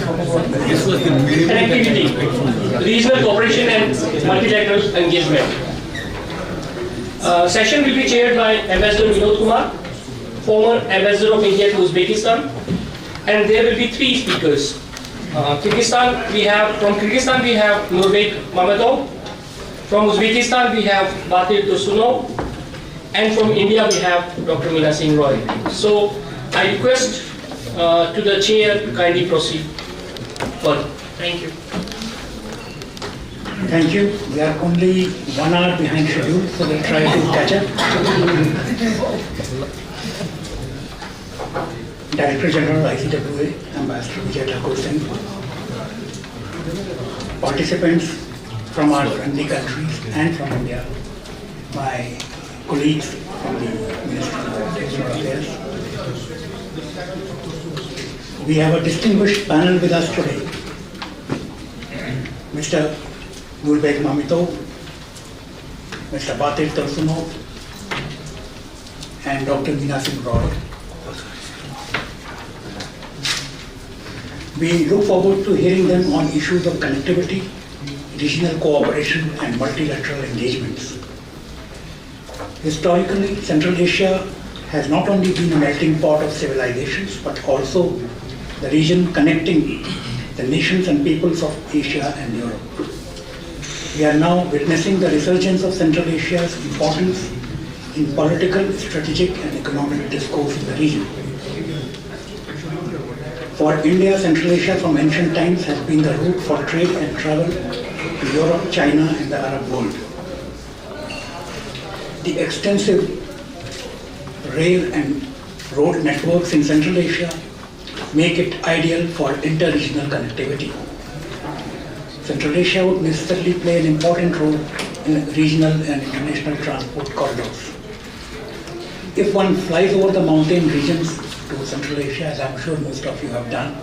connectivity, regional cooperation and multilateral engagement. Session will be chaired by Ambassador Vinod Kumar, former Ambassador of India to Uzbekistan, and there will be 3 speakers. From Kyrgyzstan we have Nurbek Mamytov, from Uzbekistan we have Batir Tursunov, and from India we have Dr. Meena Singh Roy. So I request to the chair to kindly proceed further. Thank you. Thank you. We are only 1 hour behind schedule, so we'll try to catch up. Director General ICWA, Ambassador Vijay Thakur Singh, participants from our friendly countries and from India, my colleagues from the Ministry of External Affairs. We have a distinguished panel with us today. Mr. Nurbek Mamytov, Mr. Batir Tursunov, and Dr. Meena Singh Roy. We look forward to hearing them on issues of connectivity, regional cooperation, and multilateral engagements. Historically, Central Asia has not only been a melting pot of civilizations, but also the region connecting the nations and peoples of Asia and Europe. We are now witnessing the resurgence of Central Asia's importance in political, strategic, and economic discourse in the region. For India, Central Asia from ancient times has been the route for trade and travel to Europe, China, and the Arab world. The extensive rail and road networks in Central Asia make it ideal for inter-regional connectivity. Central Asia would necessarily play an important role in regional and international transport corridors. If one flies over the mountain regions to Central Asia, as I'm sure most of you have done,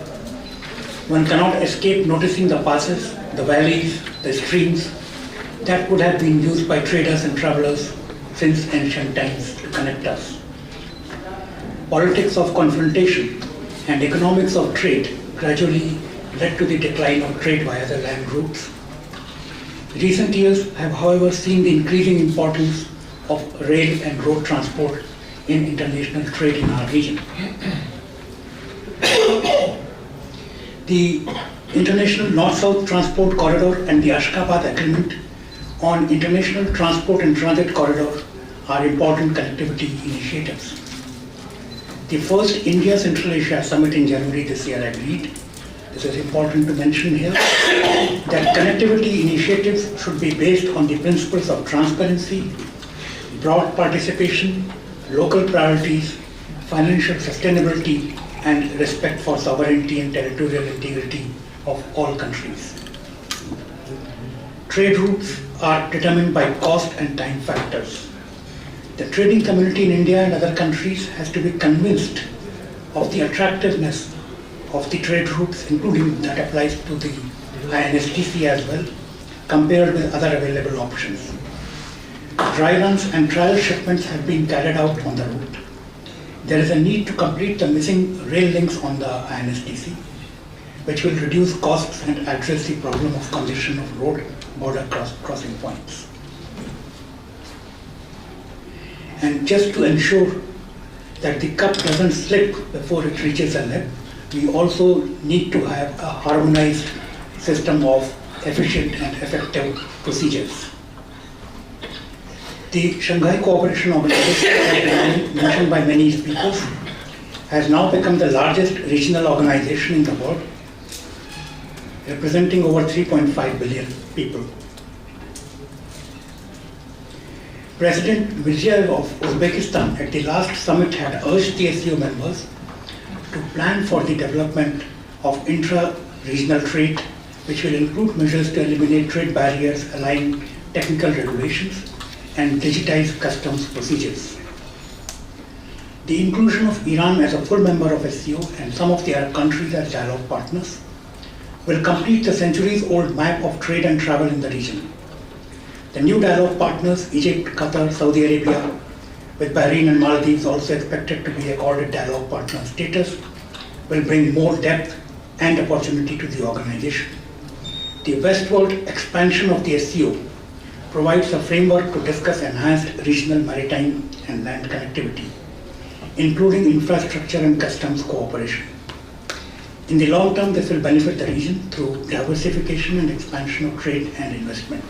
one cannot escape noticing the passes, the valleys, the streams that would have been used by traders and travelers since ancient times to connect us. Politics of confrontation and economics of trade gradually led to the decline of trade via the land routes. Recent years have, however, seen the increasing importance of rail and road transport in international trade in our region. The International North-South Transport Corridor and the Ashgabat Agreement on International Transport and Transit Corridor are important connectivity initiatives. The first India-Central Asia Summit in January this year agreed, this is important to mention here, that connectivity initiatives should be based on the principles of transparency, broad participation, local priorities, financial sustainability, and respect for sovereignty and territorial integrity of all countries. Trade routes are determined by cost and time factors. The trading community in India and other countries has to be convinced of the attractiveness of the trade routes, including that applies to the INSTC as well, compared with other available options. Dry runs and trial shipments have been carried out on the route. There is a need to complete the missing rail links on the INSTC, which will reduce costs and address the problem of congestion of road border crossing points. And just to ensure that the cup doesn't slip before it reaches a lip, we also need to have a harmonized system of efficient and effective procedures. The Shanghai Cooperation Organization, as mentioned by many speakers, has now become the largest regional organization in the world, representing over 3.5 billion people. President Mirziyoyev of Uzbekistan at the last summit had urged the SCO members to plan for the development of intra-regional trade, which will include measures to eliminate trade barriers, align technical regulations, and digitize customs procedures. The inclusion of Iran as a full member of SCO and some of the Arab countries as dialogue partners will complete the centuries-old map of trade and travel in the region. The new dialogue partners, Egypt, Qatar, Saudi Arabia, with Bahrain and Maldives also expected to be accorded dialogue partner status, will bring more depth and opportunity to the organization. The westward expansion of the SCO provides a framework to discuss enhanced regional maritime and land connectivity, including infrastructure and customs cooperation. In the long term, this will benefit the region through diversification and expansion of trade and investment.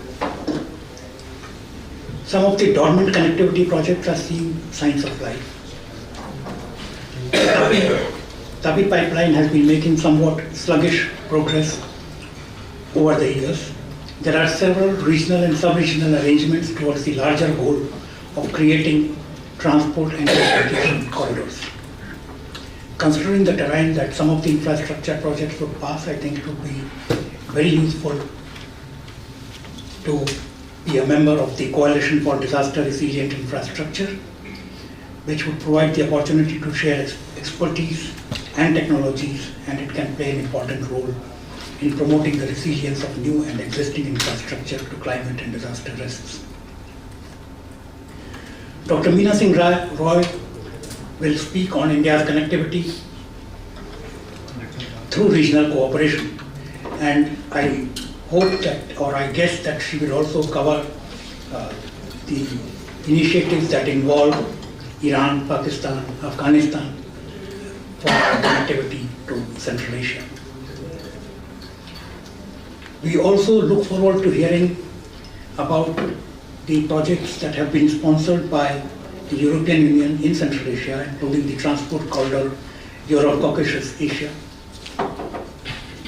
Some of the dormant connectivity projects are seeing signs of life. Tapi pipeline has been making somewhat sluggish progress over the years. There are several regional and sub-regional arrangements towards the larger goal of creating transport and transportation corridors. Considering the terrain that some of the infrastructure projects would pass, I think it would be very useful to be a member of the Coalition for Disaster Resilient Infrastructure, which would provide the opportunity to share expertise and technologies, and it can play an important role in promoting the resilience of new and existing infrastructure to climate and disaster risks. Dr. Meena Singh Roy will speak on India's connectivity through regional cooperation, and I hope that, or I guess that she will also cover the initiatives that involve Iran, Pakistan, Afghanistan for connectivity to Central Asia. We also look forward to hearing about the projects that have been sponsored by the European Union in Central Asia, including the Transport Corridor Europe-Caucasus Asia.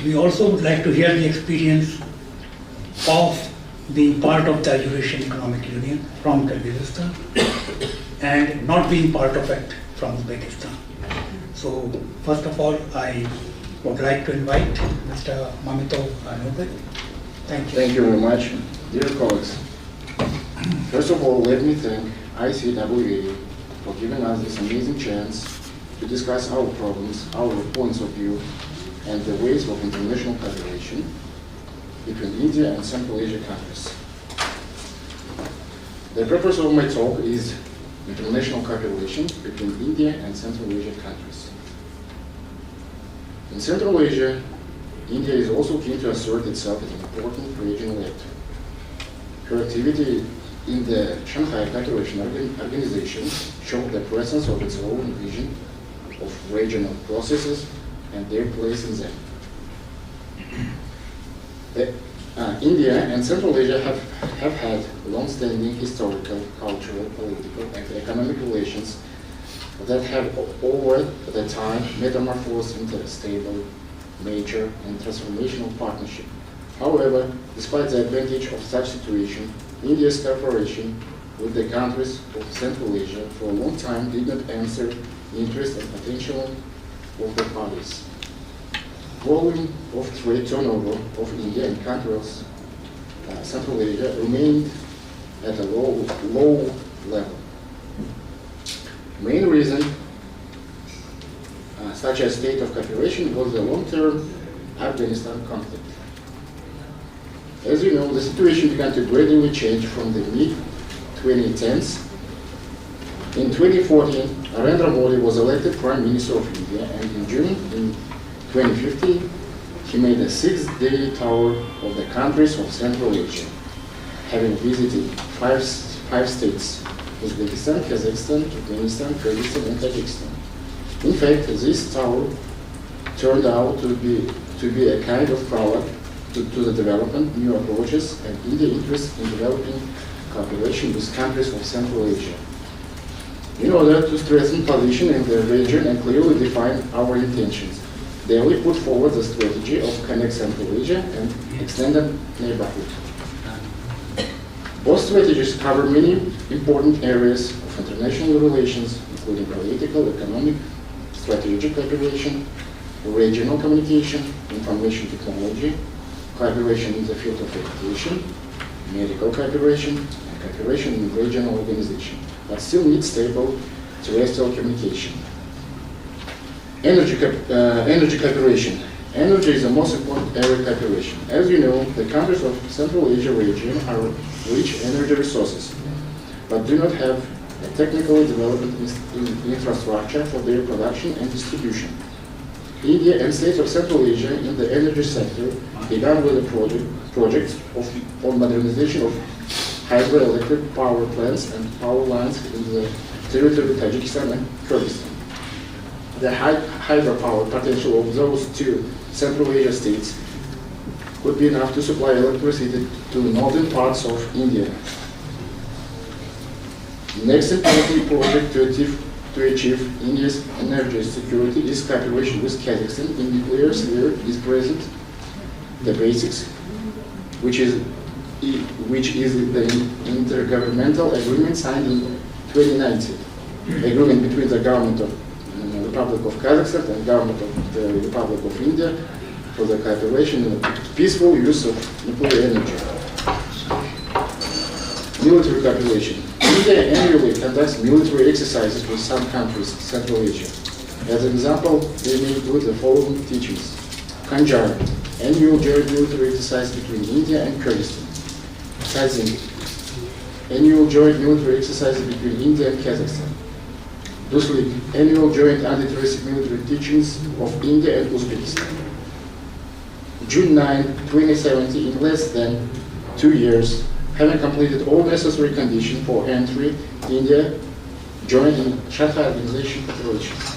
We also would like to hear the experience of being part of the Eurasian Economic Union from Kyrgyzstan and not being part of it from Uzbekistan. So first of all, I would like to invite Mr. Mamytov Nurbek. Thank you. Thank you very much. Dear colleagues, first of all, let me thank ICWA for giving us this amazing chance to discuss our problems, our points of view, and the ways of international cooperation between India and Central Asia countries. The purpose of my talk is international cooperation between India and Central Asia countries. In Central Asia, India is also keen to assert itself as an important regional actor. Her activity in the Shanghai Cooperation Organization showed the presence of its own vision of regional processes and their place in them. India and Central Asia have had long-standing historical, cultural, political, and economic relations that have over the time metamorphosed into a stable, major, and transformational partnership. However, despite the advantage of such situation, India's cooperation with the countries of Central Asia for a long time did not answer the interest and potential of the parties. Volume of trade turnover of India and countries Central Asia remained at a low level. Main reason, such as state of cooperation, was the long-term Afghanistan conflict. As you know, the situation began to gradually change from the mid-2010s. In 2014, Narendra Modi was elected Prime Minister of India, and in June 2015, he made a 6-day tour of the countries of Central Asia, having visited five states: Uzbekistan, Kazakhstan, Turkmenistan, Kyrgyzstan, and Tajikistan. In fact, this tour turned out to be a kind of prologue to the development, new approaches, and India's interest in developing cooperation with countries of Central Asia. In order to strengthen position in the region and clearly define our intentions, Delhi put forward the strategy of Connect Central Asia and Extended Neighborhood. Both strategies cover many important areas of international relations, including political, economic, strategic cooperation, regional communication, information technology, cooperation in the field of education, medical cooperation, and cooperation in regional organization, but still need stable terrestrial communication. Energy cooperation. Energy is the most important area of cooperation. As you know, the countries of Central Asia region are rich energy resources, but do not have a technically developed infrastructure for their production and distribution. India and states of Central Asia in the energy sector began with a project on modernization of hydroelectric power plants and power lines in the territory of Tajikistan and Kyrgyzstan. The hydropower potential of those two Central Asia states could be enough to supply electricity to northern parts of India. Next important project to achieve India's energy security is cooperation with Kazakhstan in nuclear sphere is present the basics, which is the intergovernmental agreement signed in 2019. Agreement between the government of the Republic of Kazakhstan and government of the Republic of India for the cooperation in the peaceful use of nuclear energy. Military cooperation. India annually conducts military exercises with some countries in Central Asia. As an example, they may include the following teachings. Kanjar, annual joint military exercise between India and Kyrgyzstan. Kazin, annual joint military exercises between India and Kazakhstan. Duslik, annual joint anti-terroristic military teachings of India and Uzbekistan. June 9, 2017, in less than 2 years, having completed all necessary conditions for entry, India joined in Shanghai Organization operations.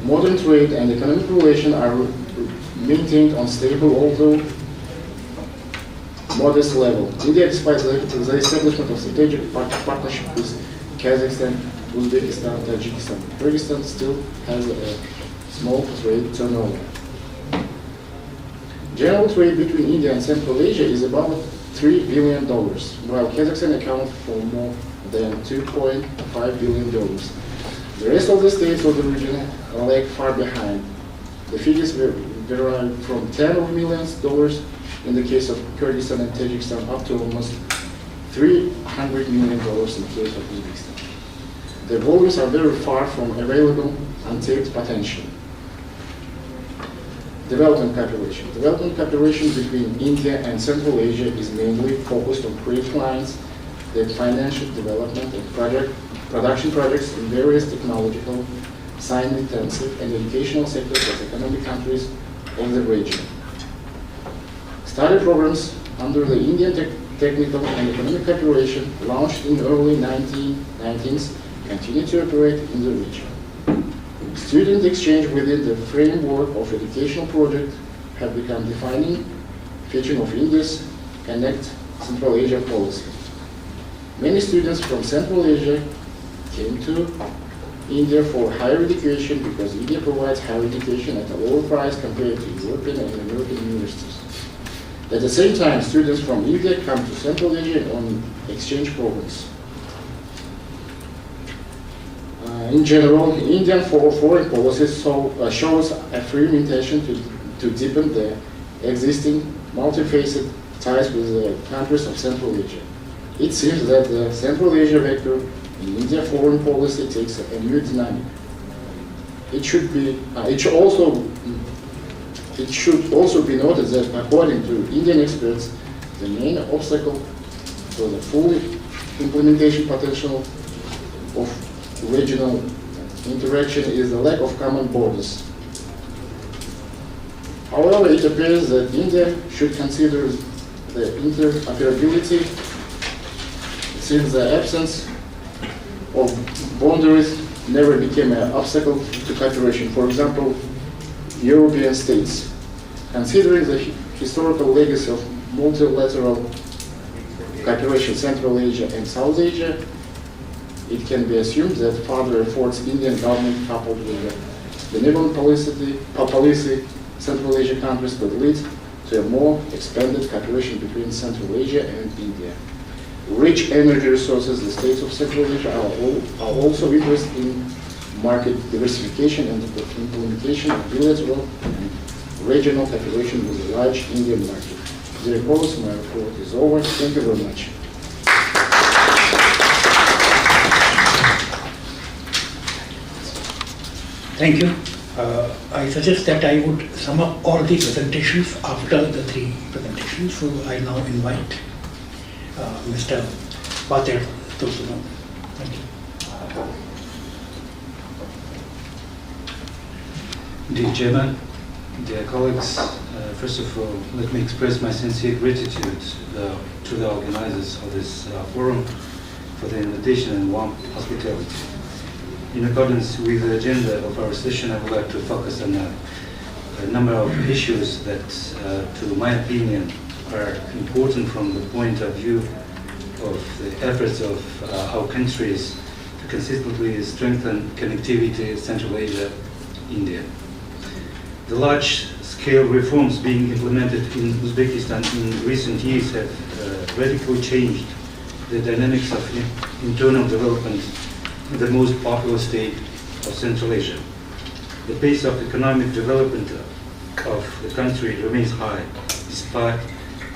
Modern trade and economic relations are maintained on stable, although modest level. India, despite the establishment of strategic partnership with Kazakhstan, Uzbekistan, Tajikistan, Kyrgyzstan still has a small trade turnover. General trade between India and Central Asia is about $3 billion, while Kazakhstan accounts for more than $2.5 billion. The rest of the states of the region lag far behind. The figures vary from tens of millions of dollars in the case of Kyrgyzstan and Tajikistan up to almost $300 million in the case of Uzbekistan. The volumes are very far from available untapped potential. Development cooperation. Development cooperation between India and Central Asia is mainly focused on creating lines that financial development and production projects in various technological, science-intensive, and educational sectors of economic countries of the region. Study programs under the Indian Technical and Economic Cooperation launched in early 1990s continue to operate in the region. Student exchange within the framework of educational projects have become defining feature of India's Connect Central Asia policy. Many students from Central Asia came to India for higher education because India provides higher education at a lower price compared to European and American universities. At the same time, students from India come to Central Asia on exchange programs. In general, Indian foreign policy shows a firm intention to deepen the existing multifaceted ties with the countries of Central Asia. It seems that the Central Asia vector in Indian foreign policy takes a new dynamic. It should also be noted that according to Indian experts, the main obstacle for the full implementation potential of regional interaction is the lack of common borders. However, it appears that India should consider the interoperability since the absence of boundaries never became an obstacle to cooperation. For example, European states. Considering the historical legacy of multilateral cooperation in Central Asia and South Asia, it can be assumed that further efforts Indian government coupled with the benevolent policy Central Asia countries could lead to a more expanded cooperation between Central Asia and India. Rich energy resources, the states of Central Asia are also interested in market diversification and the implementation of bilateral and regional cooperation with a large Indian market. Dear colleagues, my report is over. Thank you very much. Thank you. I suggest that I would sum up all the presentations after the 3 presentations. So I now invite Mr. Batir Tursunov. Thank you. Dear Chairman, dear colleagues, first of all, let me express my sincere gratitude to the organizers of this forum for the invitation and warm hospitality. In accordance with the agenda of our session, I would like to focus on a number of issues that, to my opinion, are important from the point of view of the efforts of our countries to consistently strengthen connectivity in Central Asia, India. The large-scale reforms being implemented in Uzbekistan in recent years have radically changed the dynamics of internal development in the most populous state of Central Asia. The pace of economic development of the country remains high, despite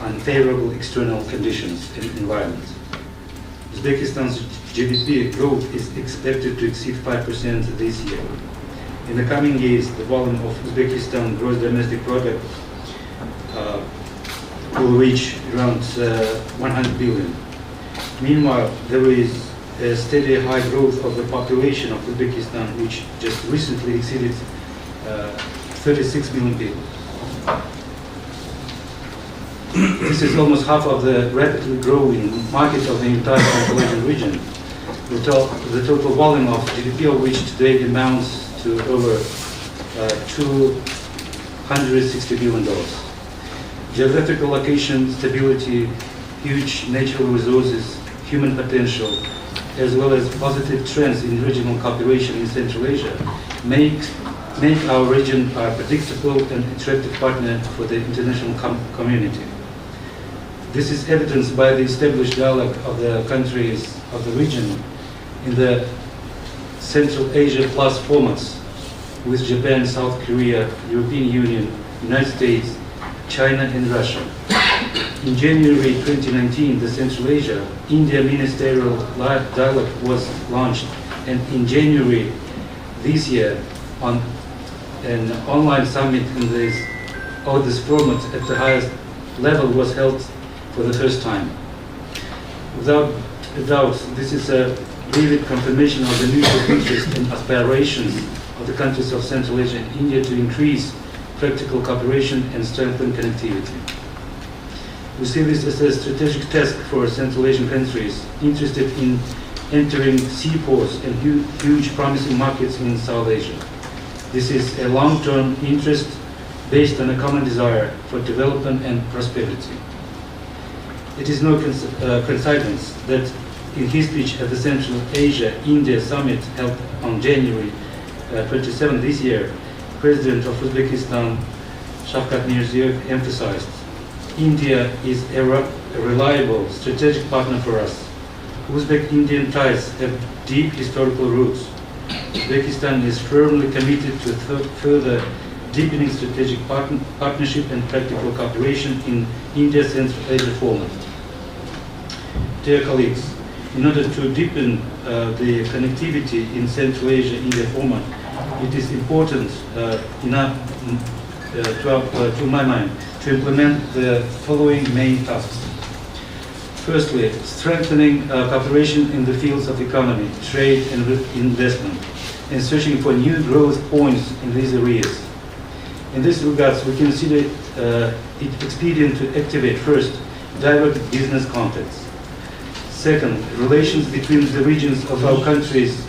unfavorable external conditions and environment. Uzbekistan's GDP growth is expected to exceed 5% this year. In the coming years, the volume of Uzbekistan gross domestic product will reach around 100 billion. Meanwhile, there is a steady high growth of the population of Uzbekistan, which just recently exceeded 36 million people. This is almost half of the rapidly growing market of the entire Central Asian region. The total volume of GDP of which today amounts to over $260 billion. Geographical location, stability, huge natural resources, human potential, as well as positive trends in regional cooperation in Central Asia make our region a predictable and attractive partner for the international community. This is evidenced by the established dialogue of the countries of the region in the Central Asia Plus formats with Japan, South Korea, European Union, United States, China and Russia. In January 2019, the Central Asia India Ministerial Dialogue was launched, and in January this year, on an online summit in this format at the highest level was held for the first time. Without a doubt, this is a vivid confirmation of the mutual interest and aspirations of the countries of Central Asia and India to increase practical cooperation and strengthen connectivity. We see this as a strategic task for Central Asian countries interested in entering seaports and huge promising markets in South Asia. This is a long-term interest based on a common desire for development and prosperity. It is no coincidence that in his speech at the Central Asia India Summit held on January 27 this year, President of Uzbekistan Shavkat Mirziyoyev emphasized, India is a reliable strategic partner for us. Uzbek-Indian ties have deep historical roots. Uzbekistan is firmly committed to further deepening strategic partnership and practical cooperation in India-Central Asia format. Dear colleagues, in order to deepen the connectivity in Central Asia-India format, it is important to my mind, to implement the following main tasks. Firstly, strengthening cooperation in the fields of economy, trade and investment, and searching for new growth points in these areas. In this regard, we consider it expedient to activate first, direct business contacts. Second, relations between the regions of our countries.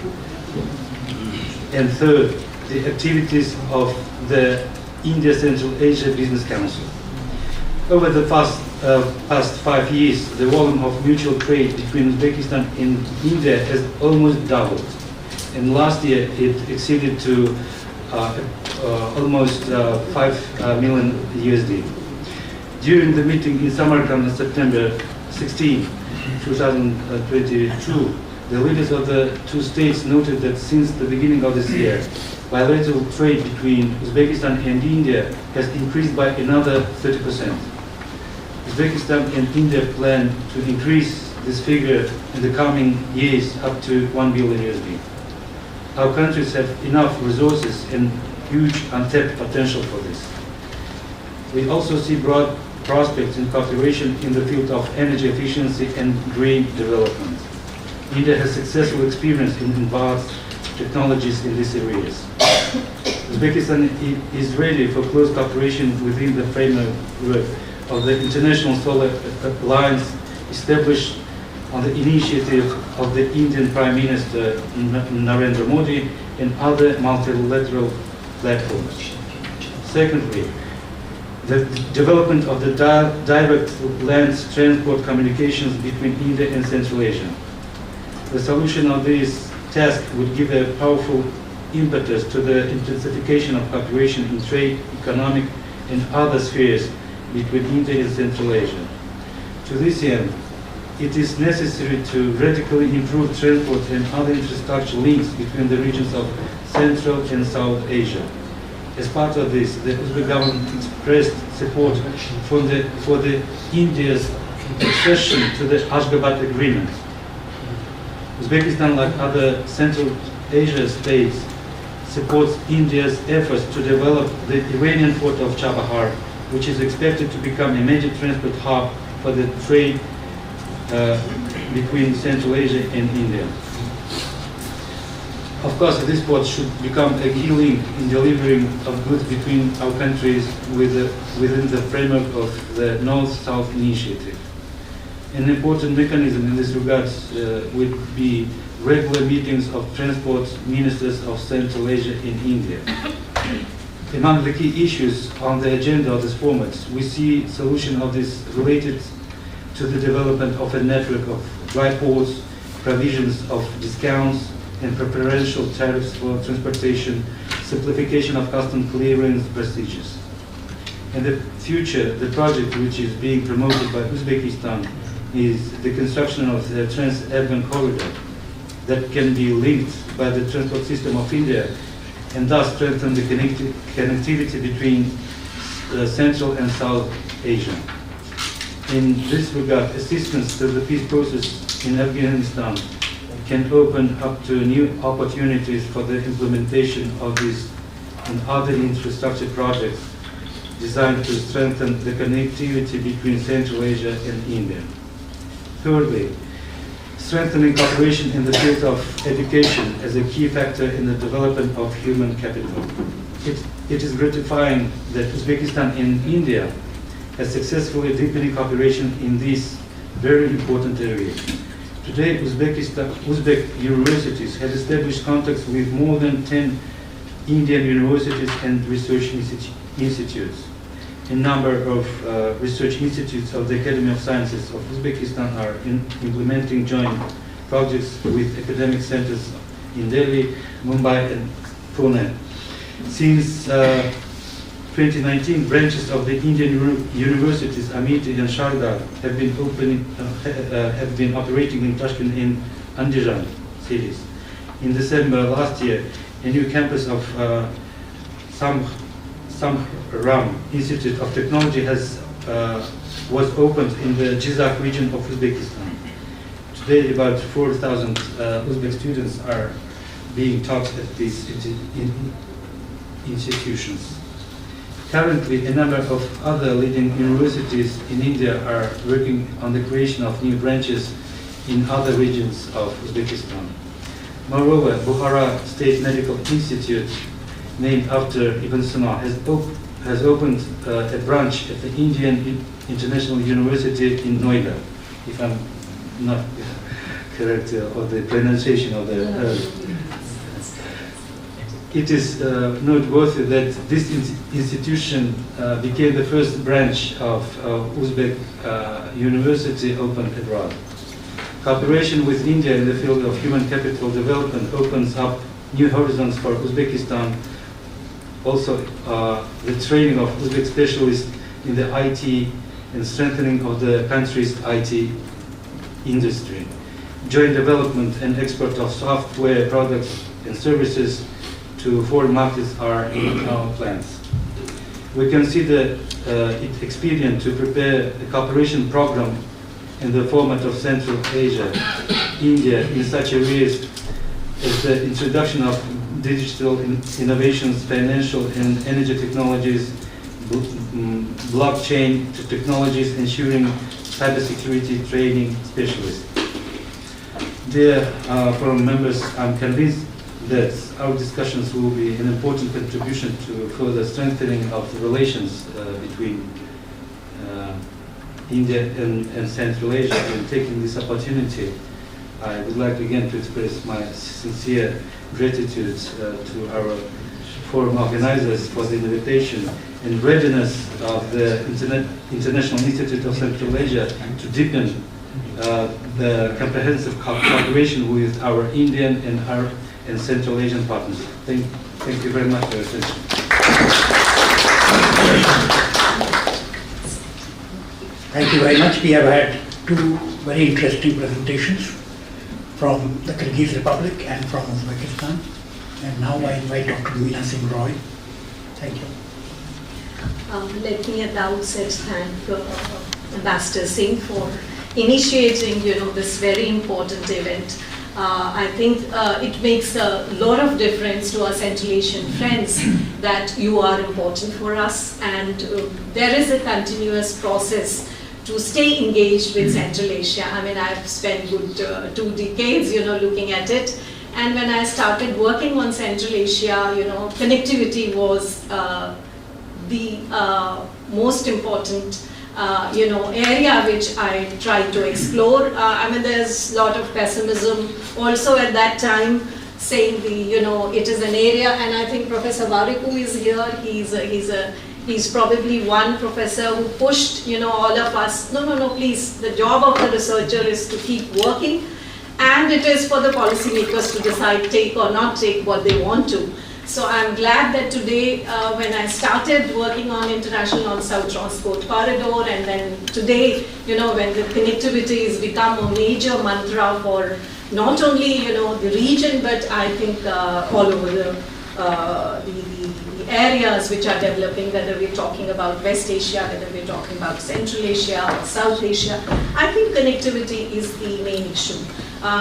And third, the activities of the India-Central Asia Business Council. Over the past 5 years, the volume of mutual trade between Uzbekistan and India has almost doubled. And last year, it exceeded to almost 5 million USD. During the meeting in Samarkand on September 16, 2022, the leaders of the two states noted that since the beginning of this year, bilateral trade between Uzbekistan and India has increased by another 30%. Uzbekistan and India plan to increase this figure in the coming years up to 1 billion USD. Our countries have enough resources and huge untapped potential for this. We also see broad prospects in cooperation in the field of energy efficiency and green development. India has successful experience in advanced technologies in these areas. Uzbekistan is ready for close cooperation within the framework of the International Solar Alliance established on the initiative of the Indian Prime Minister Narendra Modi and other multilateral platforms. Secondly, the development of the direct land transport communications between India and Central Asia. The solution of this task would give a powerful impetus to the intensification of cooperation in trade, economic, and other spheres between India and Central Asia. To this end, it is necessary to radically improve transport and other infrastructure links between the regions of Central and South Asia. As part of this, the Uzbek government expressed support for the India's accession to the Ashgabat Agreement. Uzbekistan, like other Central Asia states, supports India's efforts to develop the Iranian port of Chabahar, which is expected to become a major transport hub for the trade between Central Asia and India. Of course, this port should become a key link in delivering of goods between our countries within the framework of the North-South Initiative. An important mechanism in this regard would be regular meetings of transport ministers of Central Asia and India. Among the key issues on the agenda of this format, we see solution of this related to the development of a network of dry ports, provisions of discounts and preferential tariffs for transportation, simplification of custom clearance procedures. In the future, the project which is being promoted by Uzbekistan is the construction of the Trans-Afghan corridor that can be linked by the transport system of India and thus strengthen the connectivity between Central and South Asia. In this regard, assistance to the peace process in Afghanistan can open up to new opportunities for the implementation of these and other infrastructure projects designed to strengthen the connectivity between Central Asia and India. Thirdly, strengthening cooperation in the field of education as a key factor in the development of human capital. It is gratifying that Uzbekistan and India has successfully deepened cooperation in these very important areas. Today, Uzbek universities have established contacts with more than 10 Indian universities and research institutes. A number of research institutes of the Academy of Sciences of Uzbekistan are implementing joint projects with academic centers in Delhi, Mumbai, and Pune. Since 2019, branches of the Indian universities, Amity and Sharda, have been operating in Tashkent and Andijan cities. In December last year, a new campus of Samram Institute of Technology was opened in the Jizak region of Uzbekistan. Today, about 4,000 Uzbek students are being taught at these institutions. Currently, a number of other leading universities in India are working on the creation of new branches in other regions of Uzbekistan. Moreover, Bukhara State Medical Institute, named after Ibn Sina, has opened a branch at the Indian International University in Noida, if I'm not correct of the pronunciation of the It is noteworthy that this institution became the first branch of Uzbek university opened abroad. Cooperation with India in the field of human capital development opens up new horizons for Uzbekistan. Also, the training of Uzbek specialists in the IT and strengthening of the country's IT industry. Joint development and export of software products and services to foreign markets are in our plans. We consider it expedient to prepare a cooperation program in the format of Central Asia, India, in such areas as the introduction of digital innovations, financial and energy technologies, blockchain technologies, ensuring cybersecurity training specialists. Dear foreign members, I'm convinced that our discussions will be an important contribution to further strengthening of the relations between India and Central Asia. And taking this opportunity, I would like again to express my sincere gratitude to our forum organizers for the invitation and readiness of the International Institute of Central Asia to deepen the comprehensive cooperation with our Indian and Central Asian partners. Thank you very much for your attention. Thank you very much. We have had two very interesting presentations from the Kyrgyz Republic and from Uzbekistan. And now I invite Dr. Meena Singh Roy. Thank you. Let me at the outset thank Ambassador Singh for initiating, this very important event. I think it makes a lot of difference to our Central Asian friends that you are important for us, and there is a continuous process to stay engaged with Central Asia. I mean, I've spent good 2 decades, looking at it. And when I started working on Central Asia, connectivity was the most important, area which I tried to explore. I mean, there's a lot of pessimism also at that time, saying it is an area, and I think Professor Variku is here. He's probably one professor who pushed, all of us. No, please. The job of the researcher is to keep working, and it is for the policymakers to decide take or not take what they want to. So I'm glad that today, when I started working on International North-South Transport Corridor, and then today, when the connectivity has become a major mantra for not only, the region, but I think all over the areas which are developing, whether we're talking about West Asia, whether we're talking about Central Asia or South Asia, I think connectivity is the main issue.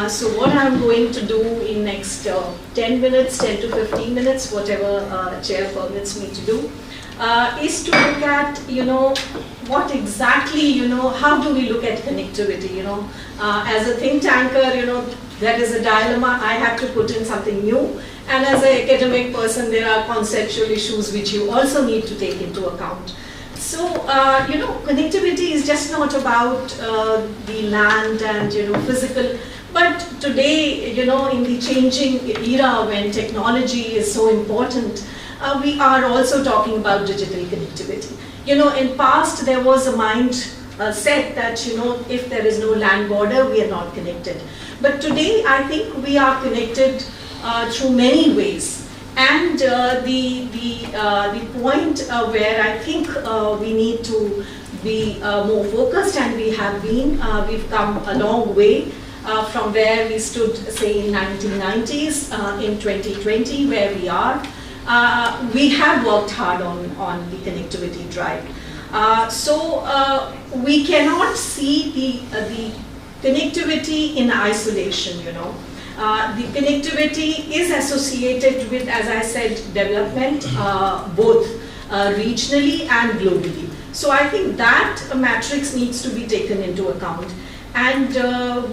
So what I'm going to do in next 10 minutes, 10 to 15 minutes, whatever chair permits me to do, is to look at, what exactly, how do we look at connectivity, as a think tanker, there is a dilemma, I have to put in something new. And as an academic person, there are conceptual issues which you also need to take into account. So, connectivity is just not about the land and, physical, but today, in the changing era when technology is so important, we are also talking about digital connectivity. In past, there was a mind set that, if there is no land border, we are not connected. But today, I think we are connected through many ways, and the point where I think we need to be more focused, and we have been, we've come a long way from where we stood, say, in 1990s, in 2020, where we are. We have worked hard on the connectivity drive. So we cannot see the connectivity in isolation, The connectivity is associated with, as I said, development, both regionally and globally. So I think that matrix needs to be taken into account. And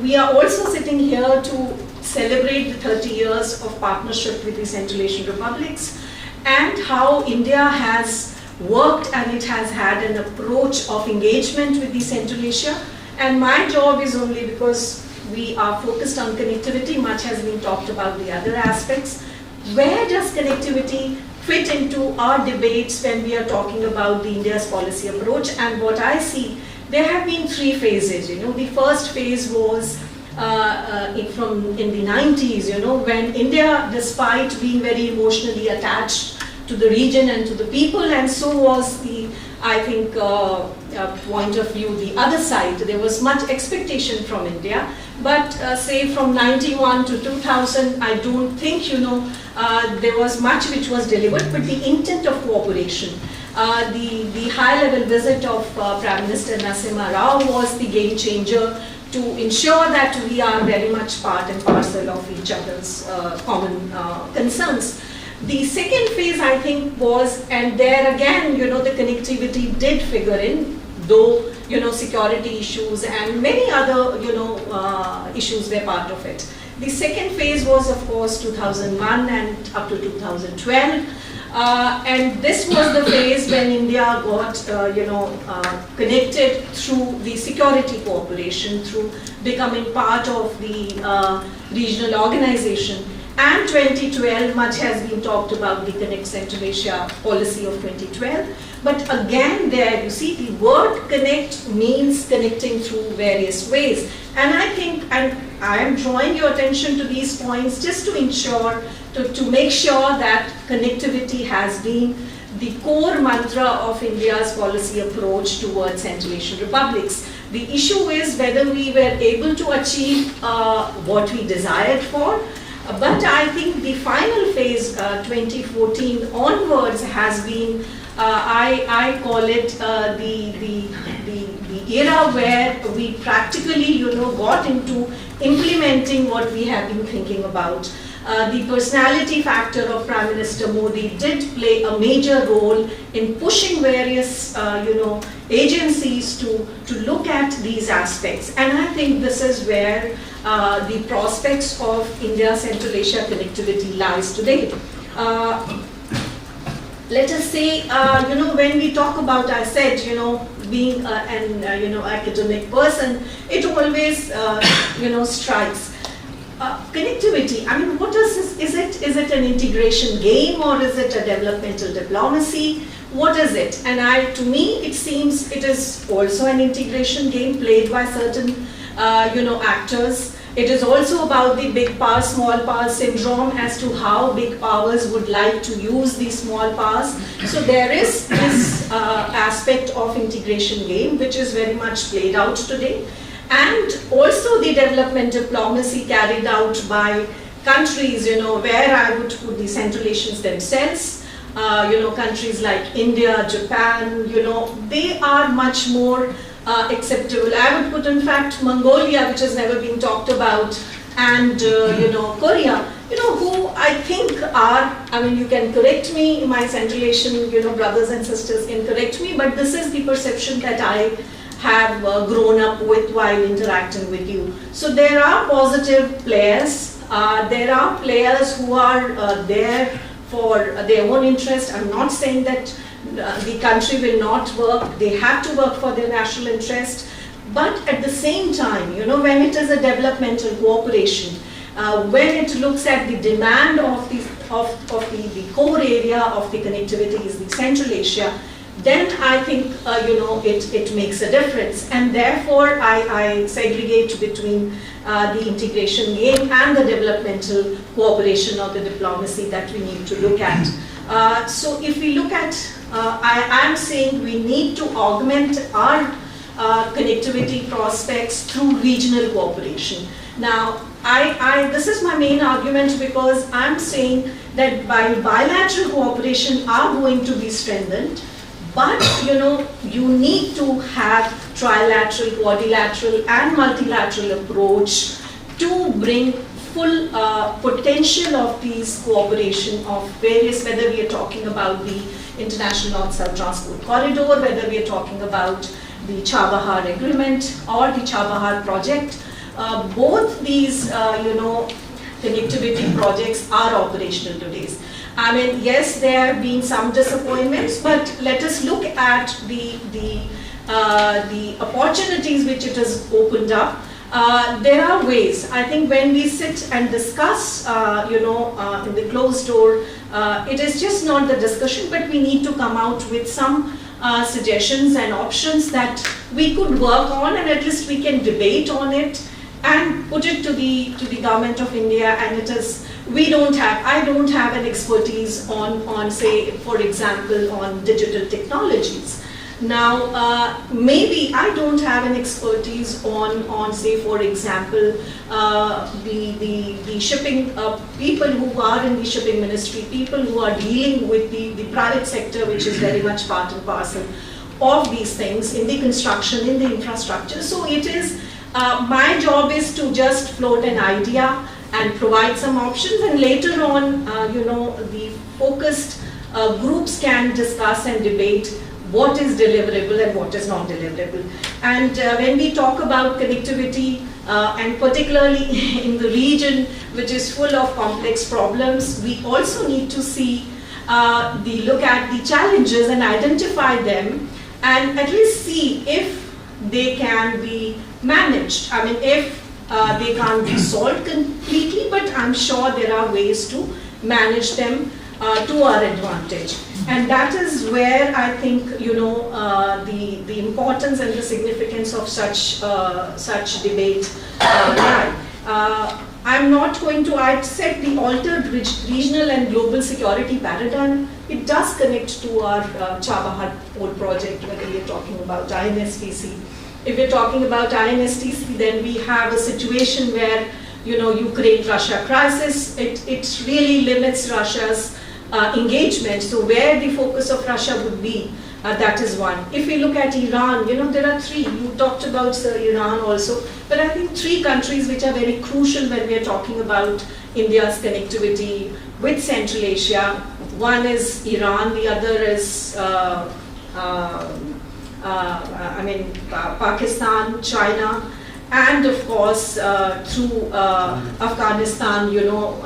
we are also sitting here to celebrate the 30 years of partnership with the Central Asian republics, and how India has worked and it has had an approach of engagement with the Central Asia. And my job is only because we are focused on connectivity, much has been talked about the other aspects. Where does connectivity fit into our debates when we are talking about the India's policy approach? And what I see, there have been 3 phases. The first phase was in the 90s, when India, despite being very emotionally attached to the region and to the people, and so was the, I think, point of view, the other side. There was much expectation from India, but say from 91 to 2000, I don't think, there was much which was delivered, but the intent of cooperation, the high-level visit of Prime Minister Narasimha Rao was the game changer to ensure that we are very much part and parcel of each other's common concerns. The second phase, I think, was, and there again, the connectivity did figure in, though, security issues and many other, issues were part of it. The second phase was, of course, 2001 and up to 2012. And this was the phase when India got, connected through the security cooperation, through becoming part of the regional organization. And 2012, much has been talked about the Connect Central Asia policy of 2012. But again, there you see the word connect means connecting through various ways. And I think, and I am drawing your attention to these points just to ensure, to make sure that connectivity has been the core mantra of India's policy approach towards Central Asian republics. The issue is whether we were able to achieve what we desired for. But I think the final phase, 2014 onwards, has been, I call it the era where we practically, got into implementing what we have been thinking about. The personality factor of Prime Minister Modi did play a major role in pushing various, agencies to look at these aspects. And I think this is where the prospects of India-Central Asia connectivity lies today. Let us say, when we talk about, I said, being an academic person, it always, strikes. Connectivity, I mean, what is this? Is it an integration game, or is it a developmental diplomacy? What is it? And to me, it seems it is also an integration game played by certain, actors. It is also about the big power, small power syndrome as to how big powers would like to use these small powers. So there is this aspect of integration game, which is very much played out today. And also the development diplomacy carried out by countries, where I would put the Central Asians themselves, countries like India, Japan, they are much more acceptable. I would put, in fact, Mongolia, which has never been talked about, and, Korea, who I think are, I mean, you can correct me, my Central Asian, brothers and sisters can correct me, but this is the perception that I have grown up with while interacting with you. So there are positive players. There are players who are there for their own interest. I'm not saying that the country will not work. They have to work for their national interest. But at the same time, when it is a developmental cooperation, when it looks at the demand of the core area of the connectivity is the Central Asia, then I think, it makes a difference. And therefore, I segregate between the integration game and the developmental cooperation or the diplomacy that we need to look at. So if we look at, I am saying we need to augment our connectivity prospects through regional cooperation. Now, this is my main argument, because I'm saying that bilateral cooperation are going to be strengthened, but you need to have trilateral, quadrilateral and multilateral approach to bring full potential of these cooperation of various, whether we are talking about the International North-South Transport Corridor, whether we are talking about the Chabahar Agreement or the Chabahar Project. Both these, connectivity projects are operational today. I mean, yes, there have been some disappointments, but let us look at the opportunities which it has opened up. There are ways. I think when we sit and discuss, in the closed door, it is just not the discussion, but we need to come out with some suggestions and options that we could work on, and at least we can debate on it and put it to the government of India. And it is, I don't have an expertise on say, for example, on digital technologies. Now, maybe I don't have an expertise on say, for example, the shipping, people who are in the shipping ministry, people who are dealing with the private sector, which is very much part and parcel of these things, in the construction, in the infrastructure. So it is, my job is to just float an idea and provide some options, and later on, the focused groups can discuss and debate what is deliverable and what is not deliverable. And when we talk about connectivity, and particularly in the region which is full of complex problems, we also need to see look at the challenges and identify them, and at least see if they can be managed. I mean, if they can't be solved completely, but I'm sure there are ways to manage them to our advantage. And that is where I think, the importance and the significance of such debate lie. I'm not going to, I'd said the altered regional and global security paradigm, it does connect to our Chabahar Port project, whether we're talking about INSTC. If we're talking about INSTC, then we have a situation where, Ukraine-Russia crisis, it really limits Russia's engagement. So where the focus of Russia would be, that is one. If we look at Iran, there are three. You talked about Iran also, but I think three countries which are very crucial when we are talking about India's connectivity with Central Asia. One is Iran, the other is Pakistan, China, and of course through Afghanistan,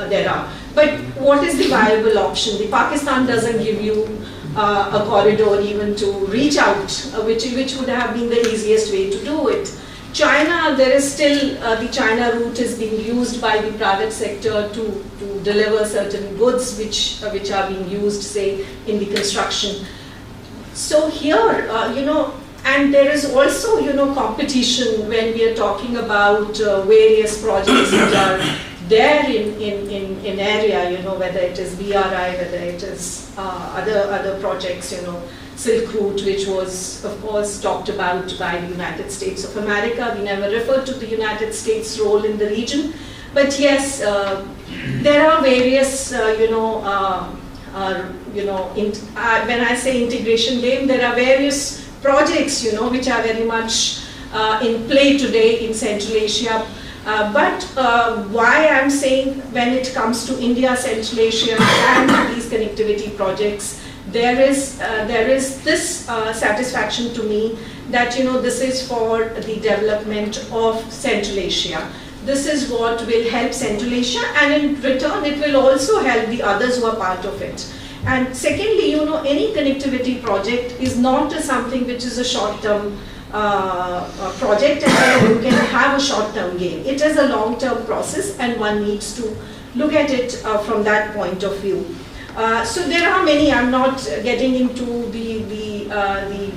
there are. But what is the viable option? The Pakistan doesn't give you a corridor even to reach out, which would have been the easiest way to do it. China, there is still, the China route is being used by the private sector to deliver certain goods which are being used, say, in the construction. So here, and there is also, competition when we are talking about various projects which are there in area, whether it is BRI, whether it is other projects, Silk Route, which was, of course, talked about by the United States of America. We never referred to the United States' role in the region. But yes, there are various, when I say integration game, there are various projects, which are very much in play today in Central Asia. But why I'm saying when it comes to India, Central Asia, and these connectivity projects, there is this satisfaction to me that this is for the development of Central Asia. This is what will help Central Asia, and in return it will also help the others who are part of it. And secondly, any connectivity project is not something which is a short-term project, and you can have a short-term gain. It is a long-term process, and one needs to look at it from that point of view. So there are many. I'm not getting into the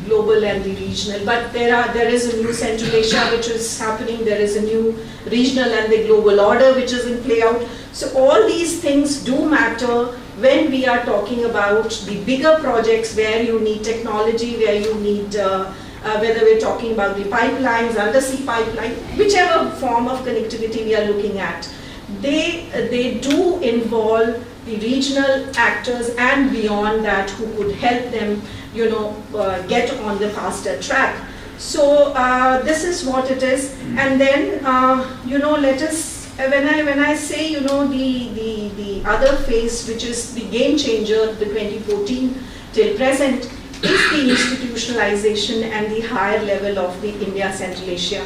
global and the regional, but there is a new Central Asia which is happening. There is a new regional and the global order which is in play out. So all these things do matter when we are talking about the bigger projects where you need technology, where you need whether we're talking about the pipelines, undersea pipeline, whichever form of connectivity we are looking at, they do involve the regional actors and beyond that who could help them, get on the faster track. So this is what it is. And then, let us, when I say, the other phase, which is the game changer, the 2014 till present, is the institutionalization and the higher level of the India-Central Asia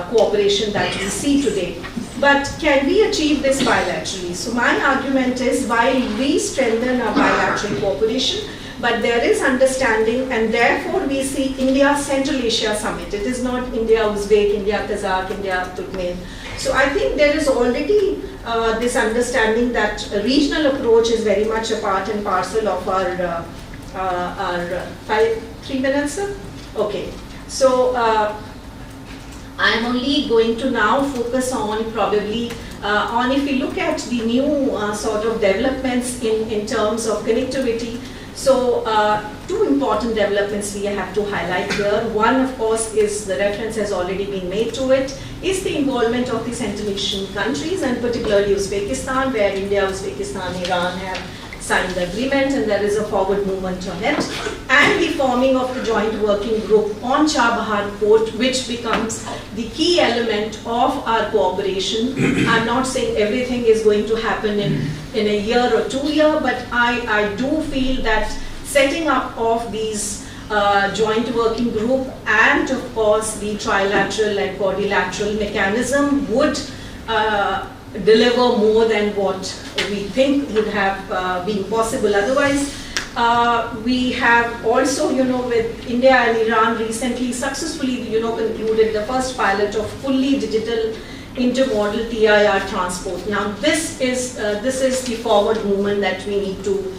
cooperation that we see today. But can we achieve this bilaterally? So my argument is, while we strengthen our bilateral cooperation, but there is understanding, and therefore we see India-Central Asia Summit. It is not India-Uzbek, India-Kazakh, India-Turkmen. So I think there is already this understanding that a regional approach is very much a part and parcel of our 3 minutes, sir? Okay. So I'm only going to now focus on probably on, if we look at the new sort of developments in terms of connectivity. So two important developments we have to highlight here. One, of course, is, the reference has already been made to it, is the involvement of the Central Asian countries, and particularly Uzbekistan, where India, Uzbekistan, Iran have signed the agreement, and there is a forward movement on it, and the forming of the joint working group on Chabahar Port, which becomes the key element of our cooperation. I'm not saying everything is going to happen in a year or 2 years, but I do feel that setting up of these joint working group and of course the trilateral and quadrilateral mechanism would deliver more than what we think would have been possible otherwise. We have also, with India and Iran recently successfully, concluded the first pilot of fully digital intermodal TIR transport. Now, this is the forward movement that we need to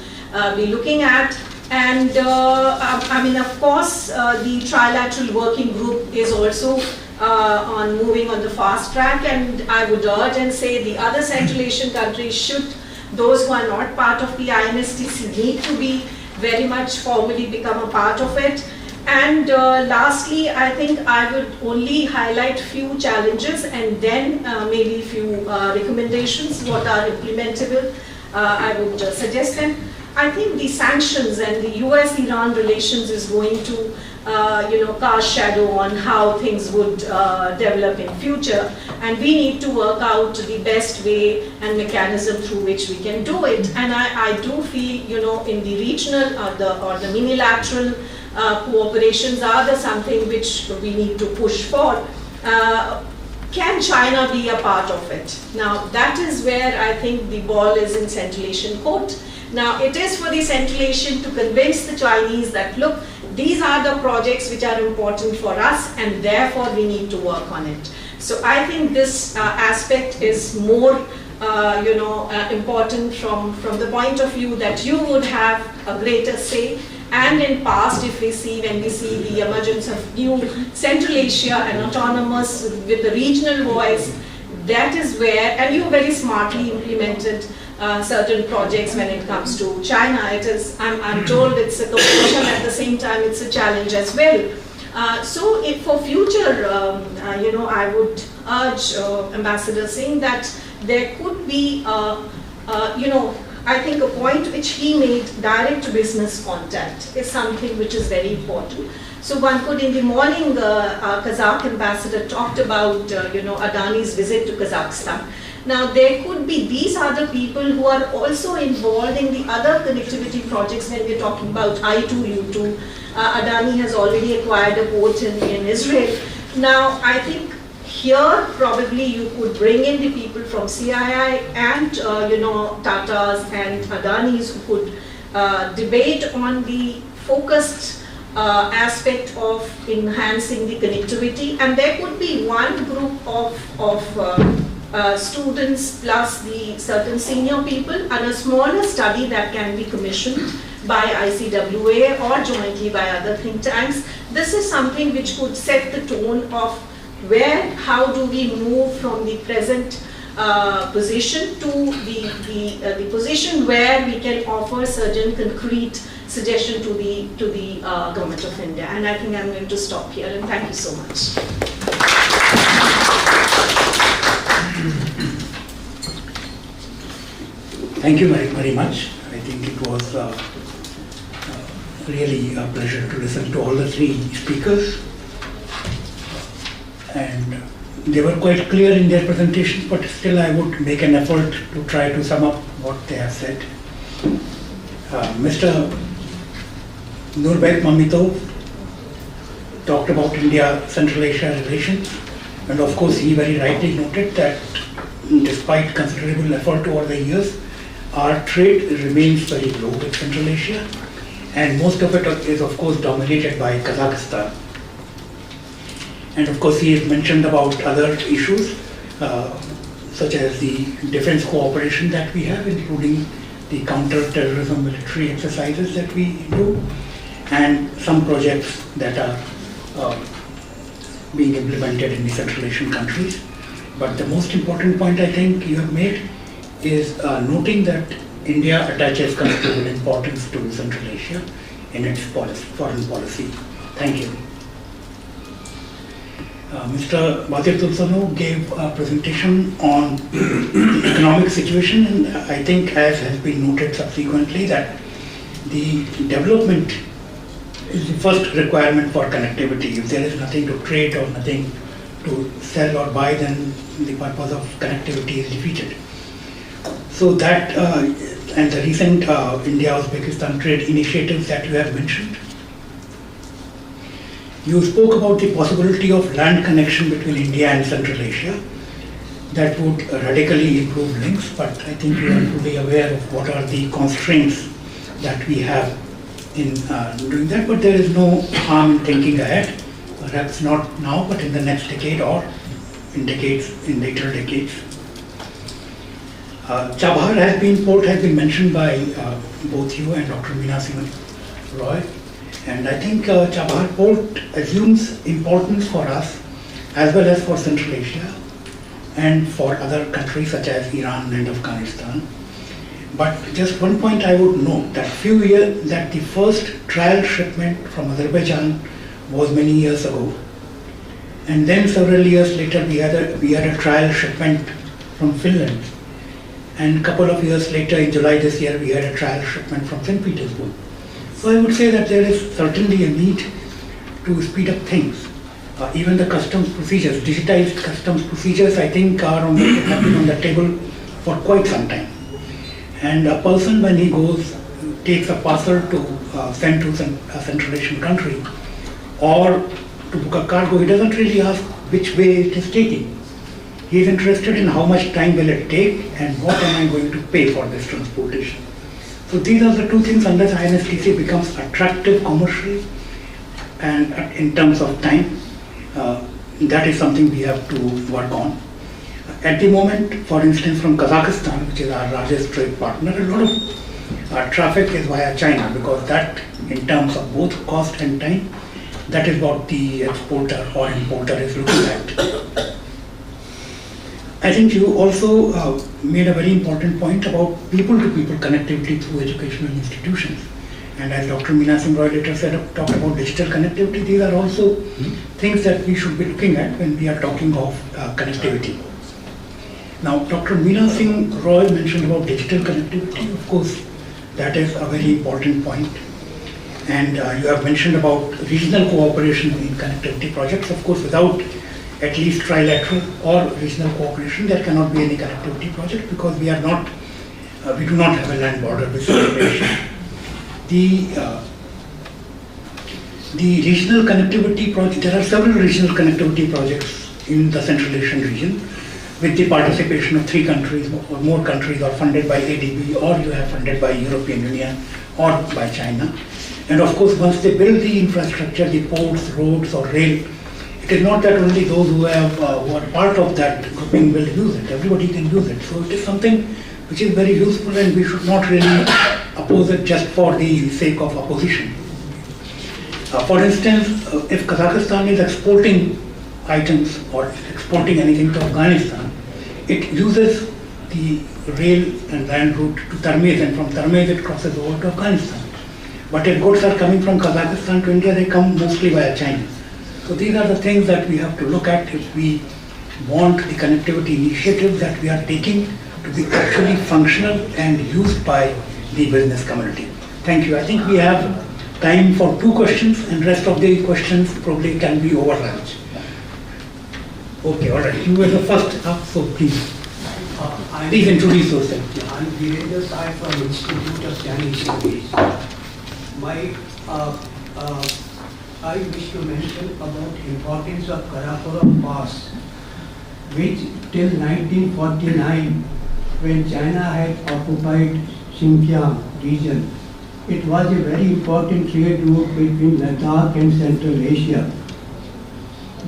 be looking at. And of course, the trilateral working group is also moving on the fast track, and I would urge and say the other Central Asian countries should. Those who are not part of the INSTC need to be very much formally become a part of it. And lastly, I think I would only highlight few challenges and then maybe few recommendations what are implementable. I would suggest them. I think the sanctions and the US-Iran relations is going to cast shadow on how things would develop in future, and we need to work out the best way and mechanism through which we can do it. And I do feel, in the regional or the minilateral cooperations are something which we need to push for. Can China be a part of it? Now, that is where I think the ball is in Central Asian court. Now, it is for the Central Asian to convince the Chinese that, look, these are the projects which are important for us and therefore we need to work on it. So I think this aspect is more important from the point of view that you would have a greater say. And in past, when we see the emergence of new Central Asia and autonomous with the regional voice, that is where, and you very smartly implemented certain projects when it comes to China. It is, I'm told it's a competition, at the same time it's a challenge as well. So if for future, I would urge Ambassador Singh that there could be, I think a point which he made, direct business contact is something which is very important. So one could, in the morning, Kazakh ambassador talked about, Adani's visit to Kazakhstan. Now there could be, these are the people who are also involved in the other connectivity projects when we're talking about I2U2. Adani has already acquired a port in Israel. Now I think here probably you could bring in the people from CII and Tatas and Adanis who could debate on the focused aspect of enhancing the connectivity, and there could be one group of students plus the certain senior people and a smaller study that can be commissioned by ICWA or jointly by other think tanks. This is something which could set the tone of how do we move from the present position to the position where we can offer certain concrete suggestion to the government of India. And I think I'm going to stop here, and thank you so much. Thank you very, very much. I think it was really a pleasure to listen to all the three speakers. And they were quite clear in their presentations, but still I would make an effort to try to sum up what they have said. Mr. Nurbek Mamytov talked about India-Central Asia relations, and of course he very rightly noted that despite considerable effort over the years, our trade remains very low with Central Asia, and most of it is of course dominated by Kazakhstan. And of course he has mentioned about other issues such as the defense cooperation that we have, including the counter-terrorism military exercises that we do, and some projects that are being implemented in the Central Asian countries. But the most important point I think you have made is noting that India attaches considerable importance to Central Asia in its foreign policy. Thank you. Mr. Batir Tursunov gave a presentation on the economic situation, and I think, as has been noted subsequently, that the development is the first requirement for connectivity. If there is nothing to trade or nothing to sell or buy, then the purpose of connectivity is defeated. So that and the recent India-Uzbekistan trade initiatives that you have mentioned, You spoke about the possibility of land connection between India and Central Asia. That would radically improve links, but I think you are fully aware of what are the constraints that we have in doing that, but there is no harm in thinking ahead, perhaps not now, but in the next decade or in later decades. Chabahar port has been mentioned by both you and Dr. Meena Singh Roy, and I think Chabahar port assumes importance for us as well as for Central Asia and for other countries such as Iran and Afghanistan. But just one point I would note that the first trial shipment from Azerbaijan was many years ago, and then several years later we had a trial shipment from Finland, and a couple of years later in July this year we had a trial shipment from St. Petersburg. So I would say that there is certainly a need to speed up things. Even the customs procedures, digitized customs procedures, I think have been on the table for quite some time. And a person, when he takes a parcel to send to a Central Asian country or to book a cargo, he doesn't really ask which way it is taking. He is interested in how much time will it take and what am I going to pay for this transportation. So these are the two things. Unless INSTC becomes attractive commercially and in terms of time, that is something we have to work on. At the moment, for instance, from Kazakhstan, which is our largest trade partner, a lot of traffic is via China, because that, in terms of both cost and time, that is what the exporter or importer is looking at. I think you also made a very important point about people-to-people connectivity through educational institutions. And as Dr. Meena Singh Roy later talked about digital connectivity, these are also things that we should be looking at when we are talking of connectivity. Now, Dr. Meena Singh Roy mentioned about digital connectivity. Of course, that is a very important point. And you have mentioned about regional cooperation in connectivity projects. Of course, without at least trilateral or regional cooperation, there cannot be any connectivity project, because we do not have a land border with Central Asia. The regional connectivity project, there are several regional connectivity projects in the Central Asian region with the participation of 3 countries or more countries, or funded by ADB, or you have funded by European Union or by China. And of course, once they build the infrastructure, the ports, roads or rail, it is not that only those who are part of that grouping will use it. Everybody can use it. So it is something which is very useful, and we should not really oppose it just for the sake of opposition. For instance, if Kazakhstan is exporting items or exporting anything to Afghanistan, it uses the rail and land route to Termez, and from Termez it crosses over to Afghanistan. But if goods are coming from Kazakhstan to India, they come mostly via China. So these are the things that we have to look at if we want the connectivity initiatives that we are taking to be actually functional and used by the business community. Thank you. I think we have time for 2 questions, and rest of the questions probably can be overrun. Okay, all right. You were the first up, so please. Please introduce yourself. I'm Virendra Sai from Institute of Chinese Studies. I wish to mention about importance of Karakoram Pass, which till 1949, when China had occupied Xinjiang region, it was a very important trade route between Ladakh and Central Asia.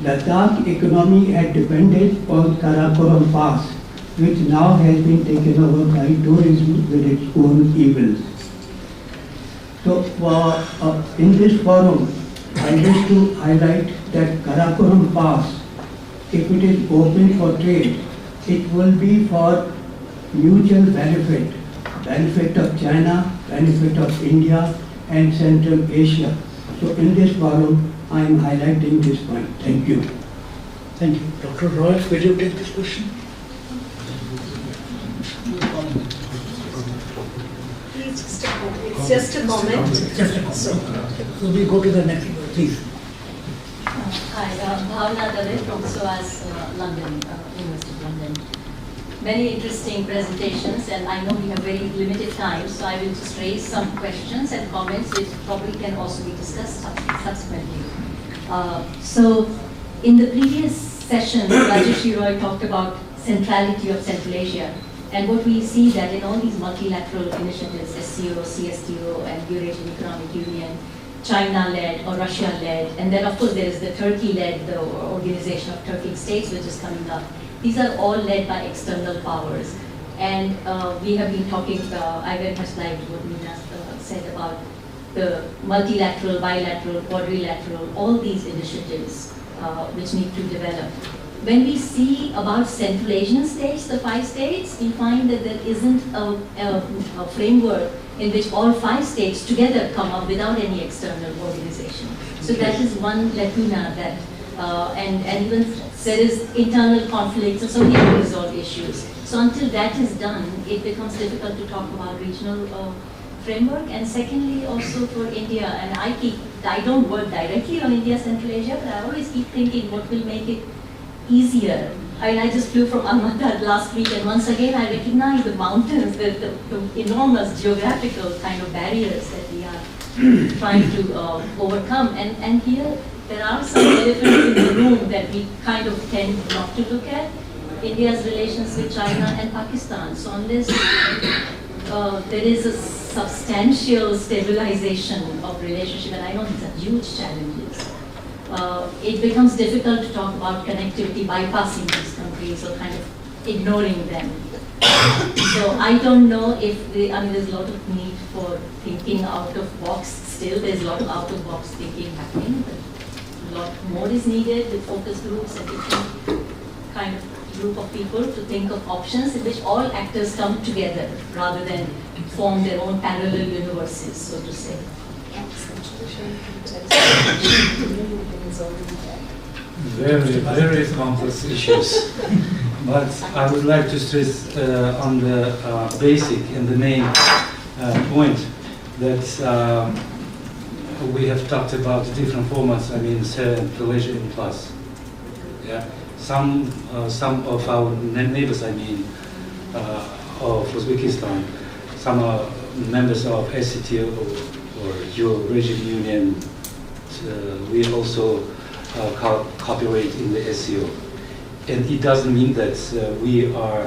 Ladakh economy had depended on Karakoram Pass, which now has been taken over by tourism with its own evils. So in this forum, I wish to highlight that Karakoram Pass, if it is open for trade, it will be for mutual benefit of China, benefit of India and Central Asia. So in this forum, I am highlighting this point. Thank you. Thank you. Dr. Roy, will you take this question? It's just a comment. Just a comment. So we go to the next one, please. Hi, Bhavna Dave from SOAS, London, University of London. Many interesting presentations, and I know we have very limited time, so I will just raise some questions and comments which probably can also be discussed subsequently. So in the previous session, Batir Singh Roy talked about centrality of Central Asia. And what we see that in all these multilateral initiatives, SCO, CSTO, and Eurasian Economic Union, China-led or Russia-led, and then of course there is the Turkey-led, the Organization of Turkic States, which is coming up. These are all led by external powers. And we have been talking, I very much liked what Meena said about the multilateral, bilateral, quadrilateral, all these initiatives which need to develop. When we see about Central Asian states, the 5 states, we find that there isn't a framework in which all 5 states together come up without any external organization. So that is one lacuna that, and even there is internal conflicts and so many unresolved issues. So until that is done, it becomes difficult to talk about regional framework. And secondly, also for India, and I don't work directly on India, Central Asia, but I always keep thinking what will make it easier. I mean, I just flew from Almaty last week, and once again I recognize the mountains, the enormous geographical kind of barriers that we are trying to overcome. And here there are some elephants in the room that we kind of tend not to look at. India's relations with China and Pakistan. So unless there is a substantial stabilization of relationship, and I know these are huge challenges, it becomes difficult to talk about connectivity bypassing these countries or kind of ignoring them. So I don't know if, I mean, there's a lot of need for thinking out of box still. There's a lot of out of box thinking happening, but a lot more is needed with focus groups and different kind of group of people to think of options in which all actors come together rather than form their own parallel universes, so to say. Very complex issues. But I would like to stress on the basic and the main point that we have talked about different formats. I mean, Central Asia and Plus. Yeah, some of our neighbors, I mean, of Uzbekistan, some are members of SCTO or Eurasian Union. We also cooperate in the SCO. And it doesn't mean that we are,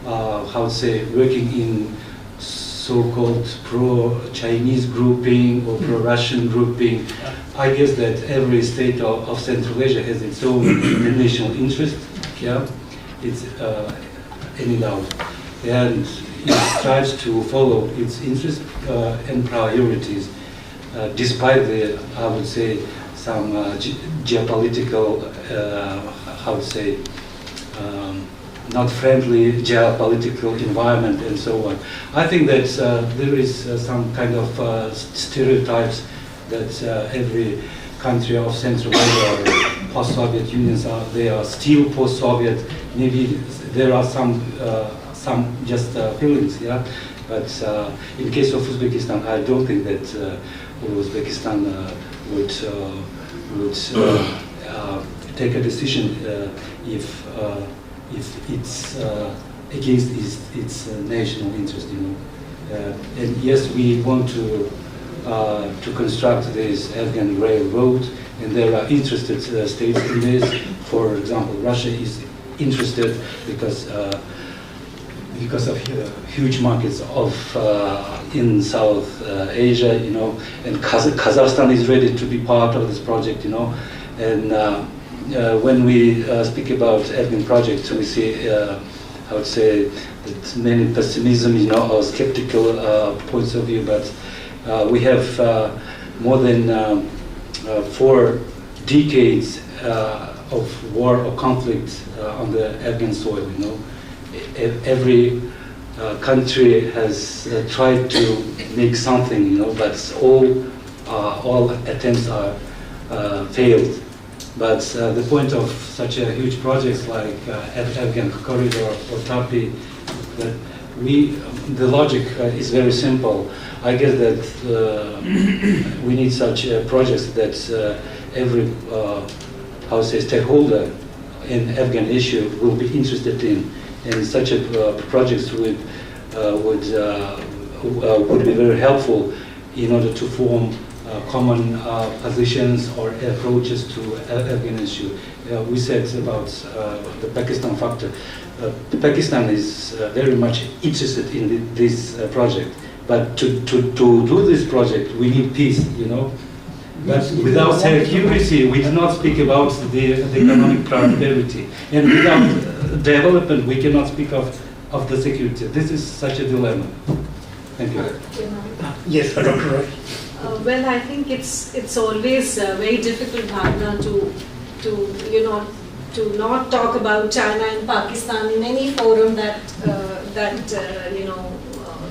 how to say, working in so-called pro-Chinese grouping or pro-Russian grouping. I guess that every state of Central Asia has its own national interest. Yeah, it's any doubt, and it tries to follow its interests and priorities, despite the, I would say, some geopolitical, how to say, not friendly geopolitical environment and so on. I think that there is some kind of stereotypes that every country of Central Asia or post-Soviet unions they are still post-Soviet. Maybe there are some just feelings, yeah. But in case of Uzbekistan, I don't think that Uzbekistan would take a decision if it's against its national interest, you know. And yes, we want to construct this Afghan railroad, and there are interested states in this. For example, Russia is interested because of huge markets of in South Asia, you know, and Kazakhstan is ready to be part of this project, you know. And when we speak about Afghan projects, we see, I would say, that many pessimism, you know, or skeptical points of view, but we have more than 4 decades of war or conflict on the Afghan soil, you know. Every country has tried to make something, you know, but all attempts are failed. But the point of such a huge projects like Afghan corridor or TAPI, that the logic is very simple. I guess that we need such projects that every how to say stakeholder in Afghan issue will be interested in, and such a projects would be very helpful in order to form common positions or approaches to Afghan issue. We said about the Pakistan factor. Pakistan is very much interested in this project, but to do this project, we need peace, you know. But without security, we do not speak about the economic prosperity. And without development, we cannot speak of the security. This is such a dilemma. Thank you. Yes, Dr. Roy. Well, I think it's always very difficult, Bhavna, to not talk about China and Pakistan in any forum that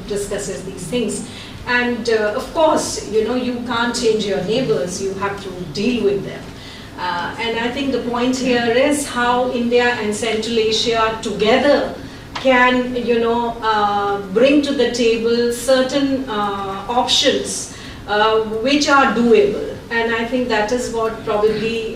discusses these things. And of course, you can't change your neighbors, you have to deal with them. And I think the point here is how India and Central Asia together can, bring to the table certain options which are doable. And I think that is what probably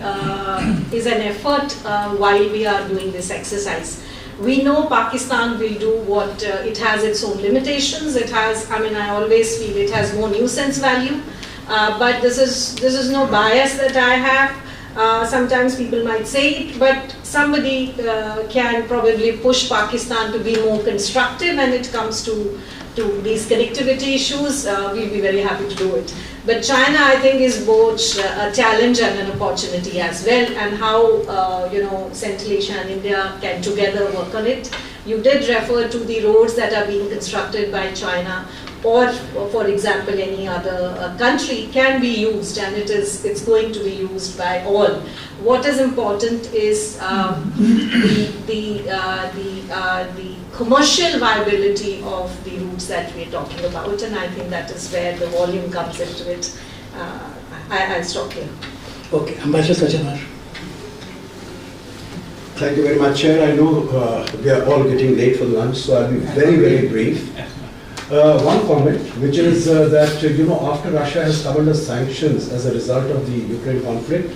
is an effort while we are doing this exercise. We know Pakistan will do what it has its own limitations. It has, I always feel it has more nuisance value, but this is no bias that I have. Sometimes people might say it, but somebody can probably push Pakistan to be more constructive when it comes to these connectivity issues. We'll be very happy to do it. But China, I think, is both a challenge and an opportunity as well, and how Central Asia and India can together work on it. You did refer to the roads that are being constructed by China, or for example any other country can be used, and it's going to be used by all. What is important is the commercial viability of the routes that we're talking about, and I think that is where the volume comes into it. I'll stop here. Okay, Ambassador Sachanar. Thank you very much, Chair. I know we are all getting late for lunch, so I'll be very, very brief. One comment, which is that, after Russia has come under sanctions as a result of the Ukraine conflict,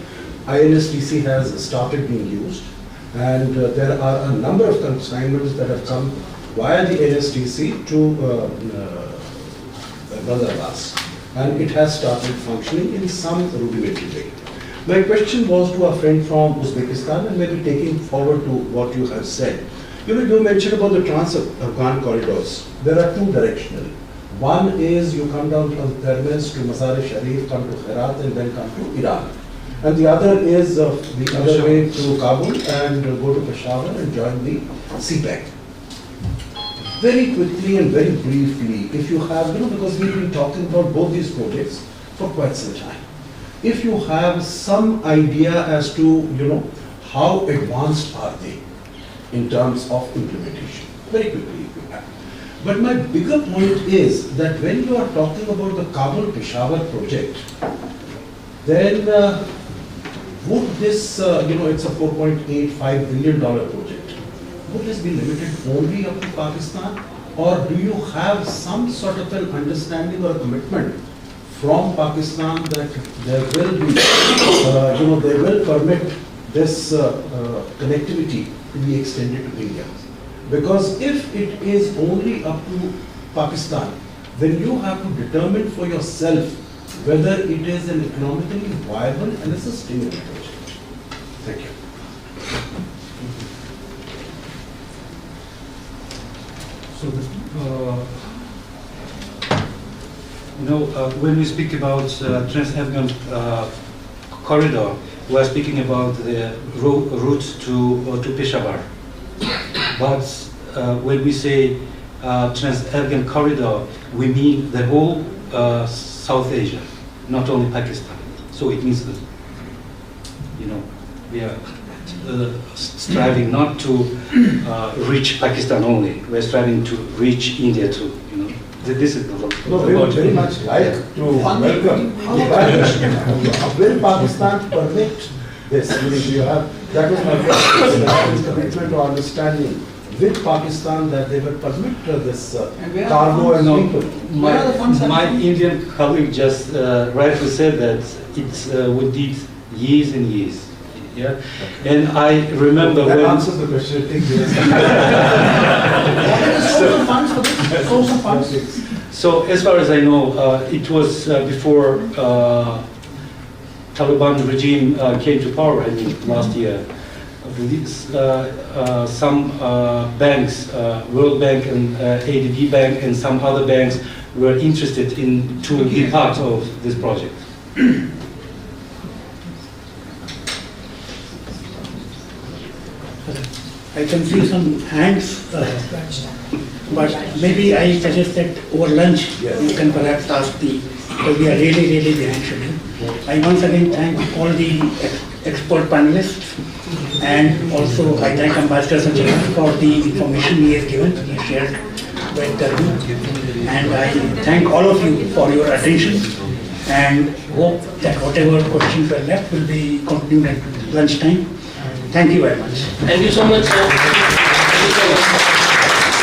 INSTC has started being used, and there are a number of consignments that have come via the INSTC to Bandarbas, and it has started functioning in some rudimentary way. My question was to our friend from Uzbekistan, and maybe taking forward to what you have said. You mentioned about the trans-Afghan corridors. There are two directional. One is you come down from Termez to Mazar-e-Sharif, come to Herat, and then come to Iran. And the other is the other way to Kabul and go to Peshawar and join the CPEC. Very quickly and very briefly, if you have, because we've been talking about both these projects for quite some time. If you have some idea as to, how advanced are they in terms of implementation, very quickly if you have. But my bigger point is that when you are talking about the Kabul-Peshawar project, then would this, it's a $4.85 billion project, would this be limited only up to Pakistan? Or do you have some sort of an understanding or a commitment from Pakistan that there will be, they will permit this connectivity to be extended to India? Because if it is only up to Pakistan, then you have to determine for yourself whether it is an economically viable and a sustainable project. Thank you. So, when we speak about Trans-Afghan corridor, we are speaking about the route to Peshawar. But when we say Trans-Afghan corridor, we mean the whole South Asia, not only Pakistan. So it means that, we are striving not to reach Pakistan only. We are striving to reach India too. This is the No, we would very much like to welcome. Will Pakistan permit this? That was my first commitment or understanding with Pakistan that they will permit this cargo and people. My Indian colleague just rightly said that it would need years and years. Yeah, and I remember that when answers the question. Take this. So as far as I know, it was before Taliban regime came to power, I mean, last year. Some banks, World Bank and ADB Bank and some other banks were interested in to be part of this project. I can see some hands, but maybe I suggest that over lunch you can perhaps ask because we are really behind schedule. I once again thank all the expert panelists, and also I thank Ambassador Sanjay for the information he has given, he shared with the group, and I thank all of you for your attention and hope that whatever questions were left will be continued at lunchtime. Thank you very much. Thank you so much, sir. Thank you so much.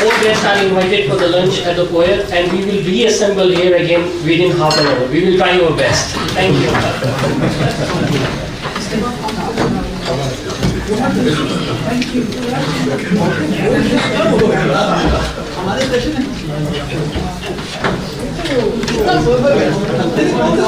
All guests are invited for the lunch at the foyer, and we will reassemble here again within half an hour. We will try our best. Thank you. हमारे